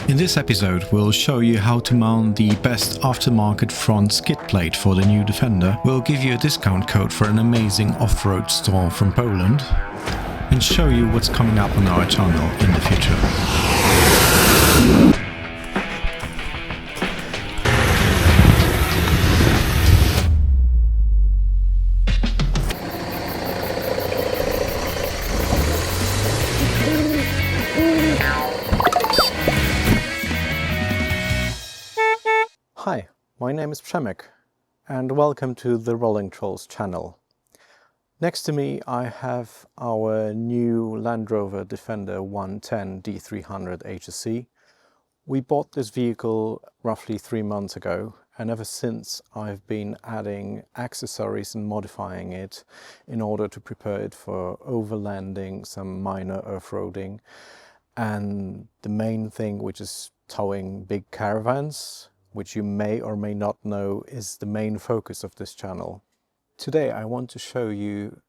In this episode, we'll show you how to mount the best aftermarket front skid plate for the new Defender. We'll give you a discount code for an amazing off-road store from Poland and show you what's coming up on our channel in the future. Hi, my name is Przemek and welcome to the Rolling Trolls channel. Next to me I have our new Land Rover Defender 110 D300 HSC. We bought this vehicle roughly 3 months ago, and ever since I've been adding accessories and modifying it in order to prepare it for overlanding, some minor off-roading, and the main thing, which is towing big caravans, which you may or may not know is the main focus of this channel. Today I want to show you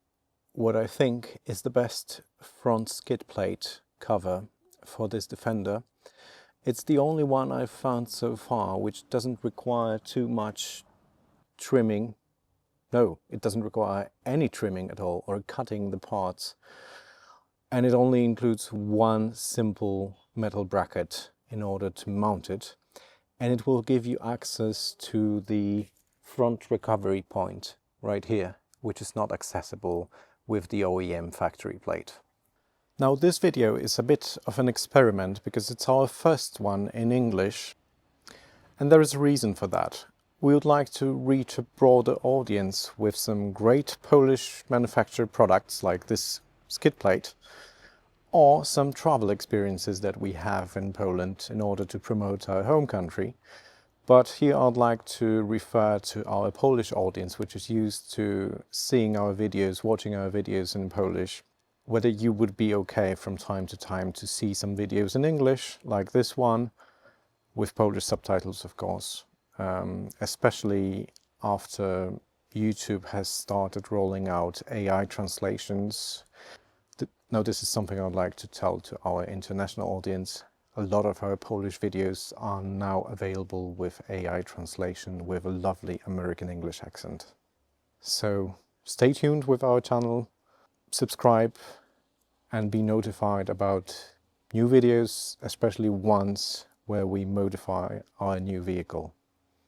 what I think is the best front skid plate cover for this Defender. It's the only one I've found so far which doesn't require too much trimming. No, it doesn't require any trimming at all or cutting the parts. And it only includes one simple metal bracket in order to mount it. And it will give you access to the front recovery point right here, which is not accessible with the OEM factory plate. Now this video is a bit of an experiment because it's our first one in English, and there is a reason for that. We would like to reach a broader audience with some great Polish manufactured products like this skid plate, or some travel experiences that we have in Poland in order to promote our home country. But here I'd like to refer to our Polish audience, which is used to seeing our videos, watching our videos in Polish, whether you would be okay from time to time to see some videos in English, like this one, with Polish subtitles, of course, especially after YouTube has started rolling out AI translations. Now this is something I'd like to tell to our international audience. A lot of our Polish videos are now available with AI translation with a lovely American English accent. So stay tuned with our channel, subscribe and be notified about new videos, especially ones where we modify our new vehicle.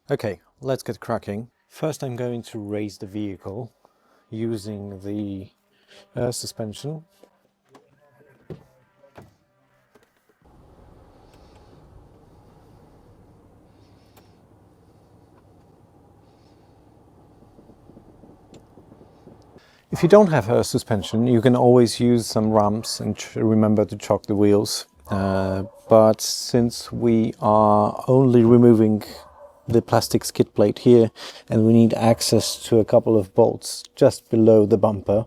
Okay, let's get cracking. First I'm going to raise the vehicle using the air suspension. If you don't have air suspension, you can always use some ramps and remember to chock the wheels. But since we are only removing the plastic skid plate here and we need access to a couple of bolts just below the bumper,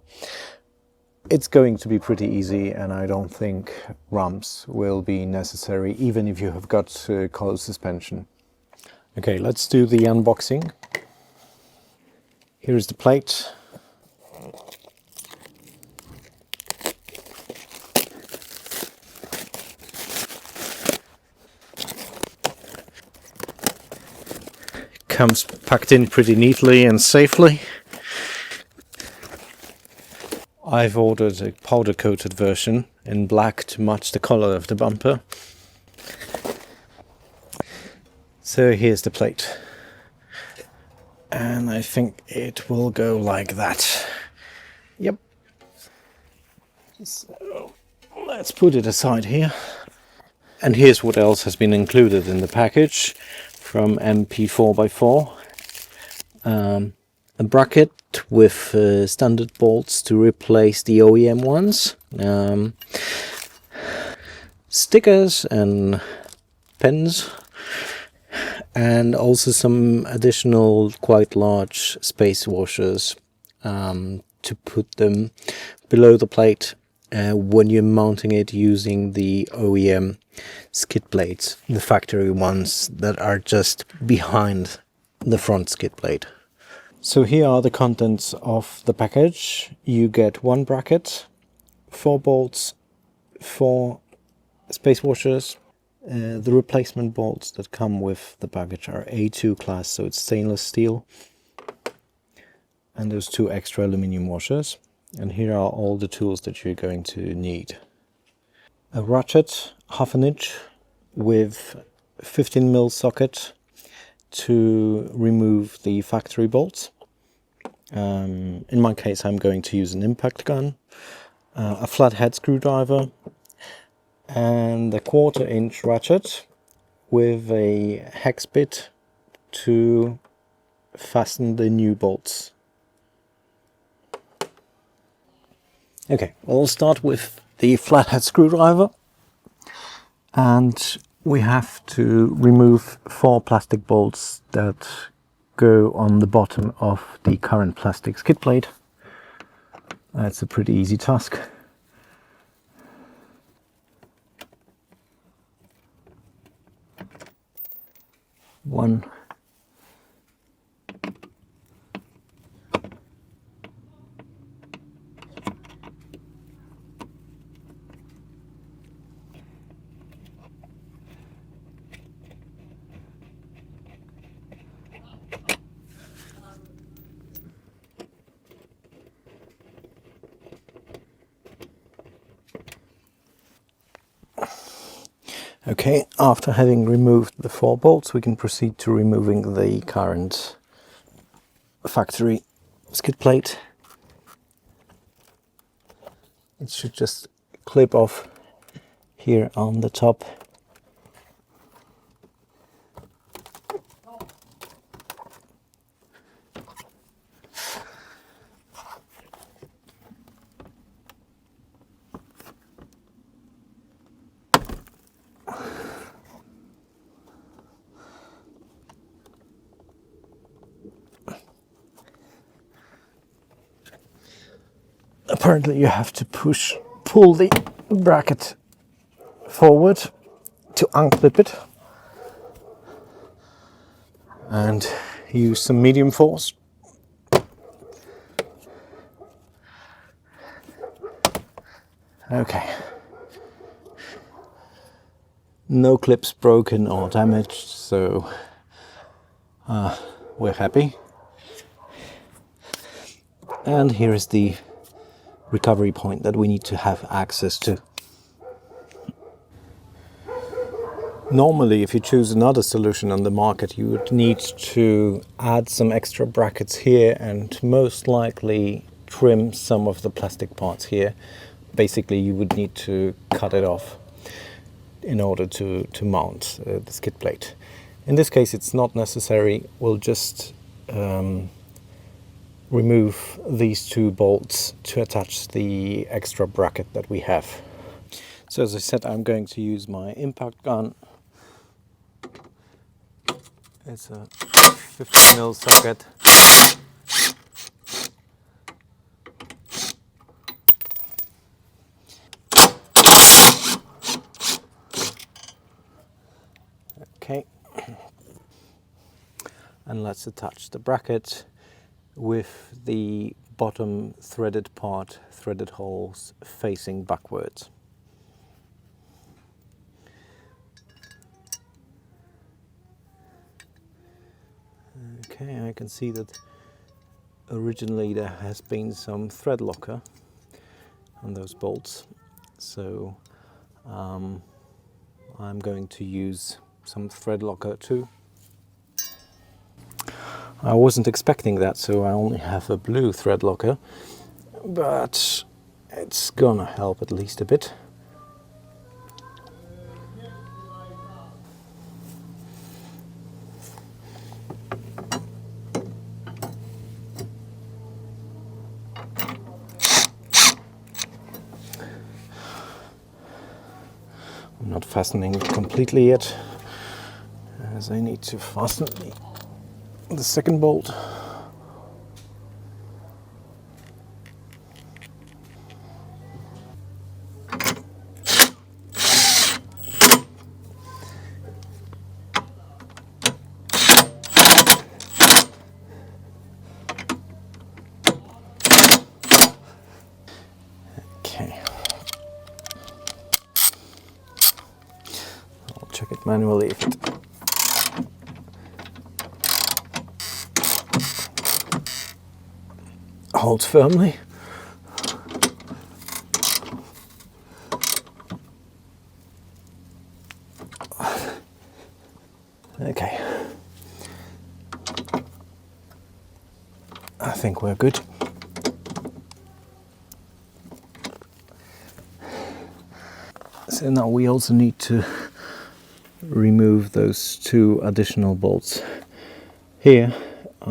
it's going to be pretty easy, and I don't think ramps will be necessary even if you have got closed suspension. Okay, let's do the unboxing. Here's the plate. Comes packed in pretty neatly and safely. I've ordered a powder coated version in black to match the color of the bumper. So here's the plate, and I think it will go like that. Yep. So let's put it aside here. And here's what else has been included in the package from MP4x4. A bracket with standard bolts to replace the OEM ones. Stickers and pens. And also some additional quite large space washers to put them below the plate when you're mounting it using the OEM skid plates, the factory ones that are just behind the front skid plate. So here are the contents of the package. You get one bracket, 4 bolts, 4 space washers, The replacement bolts that come with the package are A2 class, so it's stainless steel. And those 2 extra aluminium washers. And here are all the tools that you're going to need. A ratchet, 1/2 inch, with 15mm socket to remove the factory bolts. In my case, I'm going to use an impact gun, a flathead screwdriver, and a 1/4 inch ratchet with a hex bit to fasten the new bolts. Okay, we'll start with the flathead screwdriver, and we have to remove 4 plastic bolts that go on the bottom of the current plastic skid plate. That's a pretty easy task. One. Okay, after having removed the 4 bolts, we can proceed to removing the current factory skid plate. It should just clip off here on the top. Apparently you have to pull the bracket forward to unclip it, and use some medium force. Okay. No clips broken or damaged, so we're happy. And here is the recovery point that we need to have access to. Normally, if you choose another solution on the market, you would need to add some extra brackets here and most likely trim some of the plastic parts here. Basically, you would need to cut it off in order to mount the skid plate. In this case, it's not necessary. We'll just remove these 2 bolts to attach the extra bracket that we have. So as I said, I'm going to use my impact gun. It's a 15mm socket. Okay. And let's attach the bracket with the bottom threaded part, threaded holes facing backwards. Okay, I can see that originally there has been some thread locker on those bolts, so I'm going to use some thread locker too. I wasn't expecting that, so I only have a blue thread locker, but it's gonna help at least a bit. I'm not fastening it completely yet, as I need to fasten the second bolt. check it manually if it holds firmly. Okay, I think we're good. So now we also need to remove those two additional bolts here,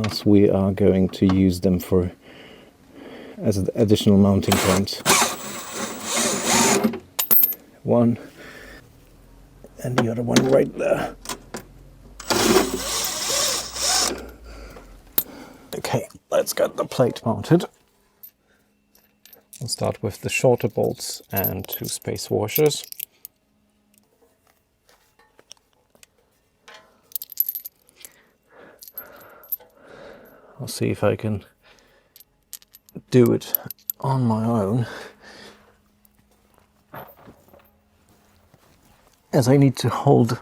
as we are going to use them as additional mounting points. One and the other one right there. Okay, let's get the plate mounted. We'll start with the shorter bolts and two space washers. I'll see if I can do it on my own, as I need to hold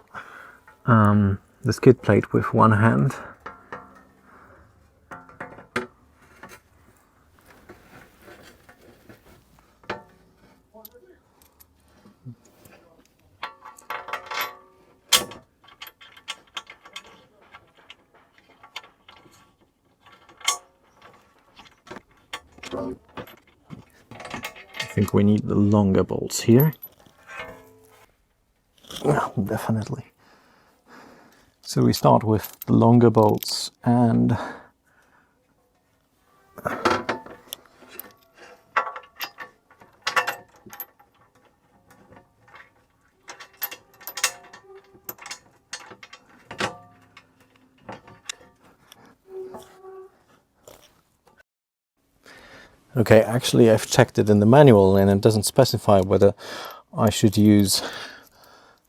the skid plate with one hand. I think we need the longer bolts here. Well, definitely. So we start with the longer bolts and okay, actually I've checked it in the manual and it doesn't specify whether I should use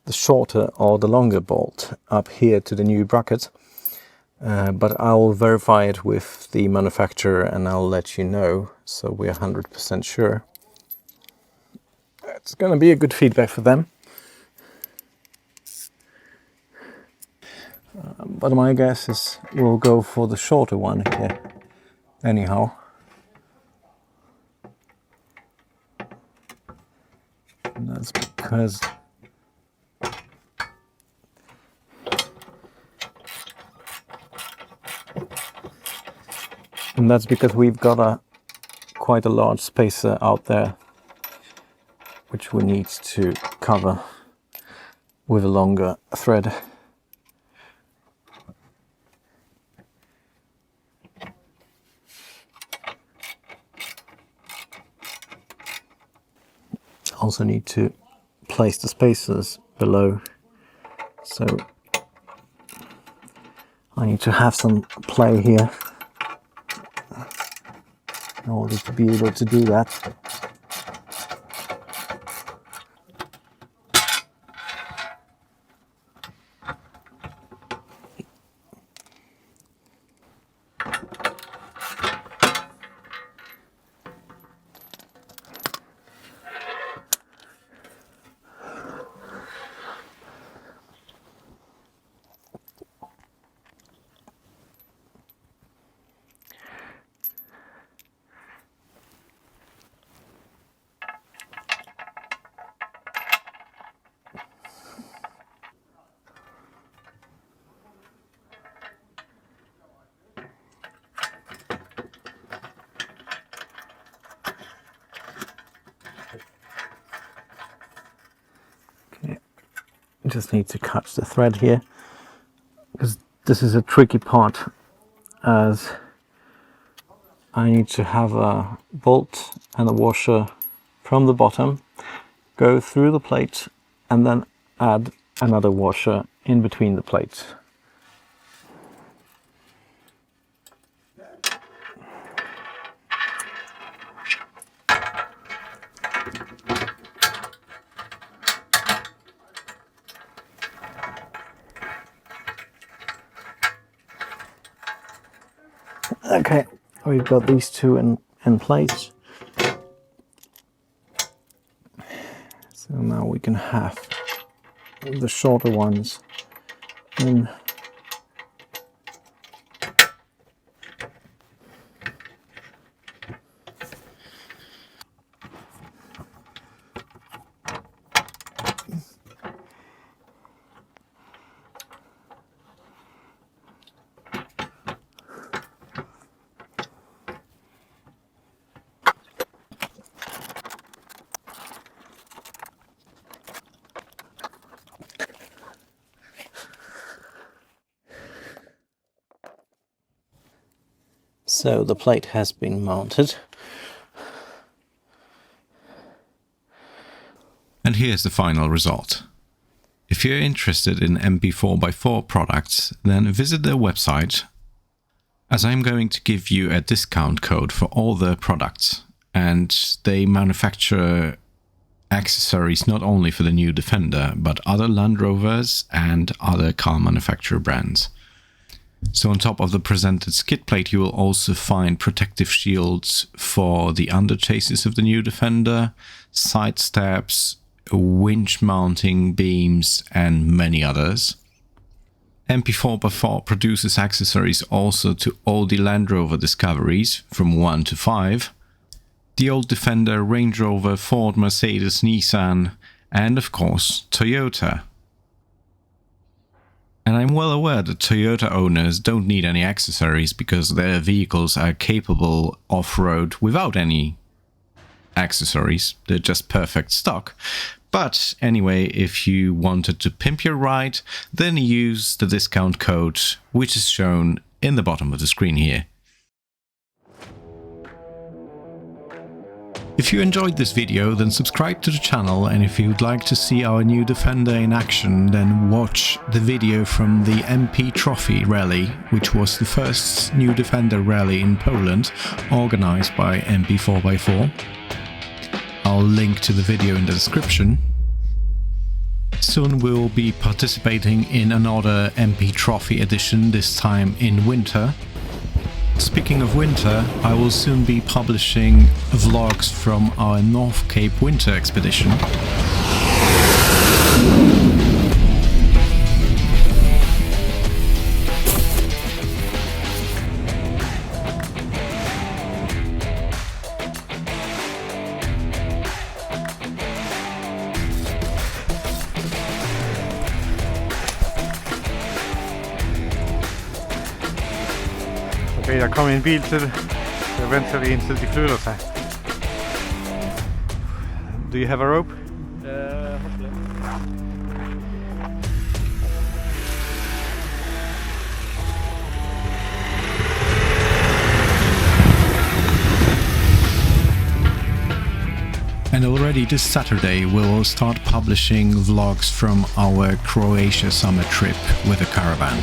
the shorter or the longer bolt up here to the new bracket, but I'll verify it with the manufacturer and I'll let you know, so we're 100% sure. It's going to be a good feedback for them. But my guess is we'll go for the shorter one here anyhow. And that's because we've got quite a large spacer out there, which we need to cover with a longer thread. Also need to place the spacers below, so I need to have some play here in order to be able to do that. Just need to cut the thread here, because this is a tricky part, as I need to have a bolt and a washer from the bottom, go through the plate and then add another washer in between the plates. Okay, we've got these two in place. So now we can have the shorter ones. And so the plate has been mounted. And here's the final result. If you're interested in MP4x4 products, then visit their website, as I'm going to give you a discount code for all their products, and they manufacture accessories not only for the new Defender, but other Land Rovers and other car manufacturer brands. So on top of the presented skid plate, you will also find protective shields for the under chassis of the new Defender, side steps, winch mounting beams, and many others. MP4x4 produces accessories also to all the Land Rover Discoveries from 1 to 5, the old Defender, Range Rover, Ford, Mercedes, Nissan, and of course Toyota. And I'm well aware that Toyota owners don't need any accessories because their vehicles are capable off-road without any accessories. They're just perfect stock. But anyway, if you wanted to pimp your ride, then use the discount code, which is shown in the bottom of the screen here. If you enjoyed this video, then subscribe to the channel, and if you'd like to see our new Defender in action, then watch the video from the MP Trophy Rally, which was the first new Defender rally in Poland, organized by MP4x4. I'll link to the video in the description. Soon we'll be participating in another MP Trophy edition, this time in winter. Speaking of winter, I will soon be publishing vlogs from our North Cape winter expedition. Okay, der kommer en bil til. Der venter vi indtil de flytter sig. Do you have a rope? Hopefully. And already this Saturday we'll start publishing vlogs from our Croatia summer trip with a caravan.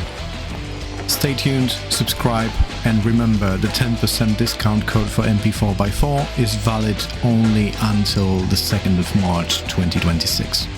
Stay tuned, subscribe, and remember the 10% discount code for MP4x4 is valid only until the 2nd of March 2026.